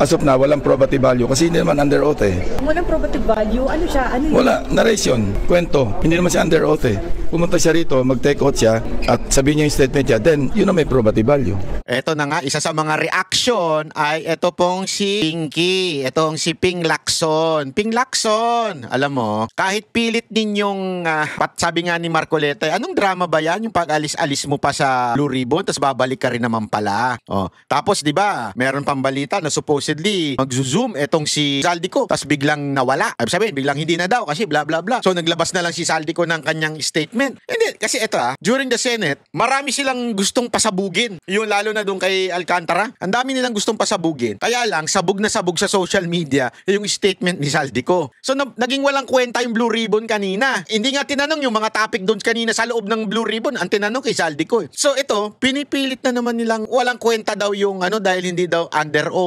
As of now, walang probative value kasi hindi naman under oath eh. Walang probative value? Ano siya? Ano yun? Wala, narration, kwento. Hindi naman siya under oath eh. Pumunta siya rito, mag-take oath siya at sabihin niya yung statement niya, then yun na may probative value. Eto na nga, isa sa mga reaction ay eto pong si Pinky. Etong si Ping Lacson. Ping Lacson, alam mo, kahit pilit ninyong, sabi nga ni Marcoleta, anong drama ba yan? Yung pag-alis-alis mo pa sa Blue Ribbon, tapos babalik ka rin naman pala. Oh. Tapos, di ba, meron pang balita na supposedly mag-zoom etong si Saldico, tapos biglang nawala. Ay, sabihin, biglang hindi na daw kasi bla bla bla. So, naglabas na lang si Saldico ng kanyang statement. Hindi, kasi eto during the Senate, marami silang gustong pasabugin. Yung lalo na doon kay Alcantara, ang dami nilang gustong pasabugin. Kaya lang, sabog na sabog sa social media yung statement ni Saldico. So, naging walang kwenta yung Blue Ribbon kanina. Hindi nga tinanong yung mga topic doon kanina sa loob ng Blue Ribbon, ang tinanong kay Saldico. So, ito, pinipilit na naman nilang walang kwenta daw yung dahil hindi daw under oath.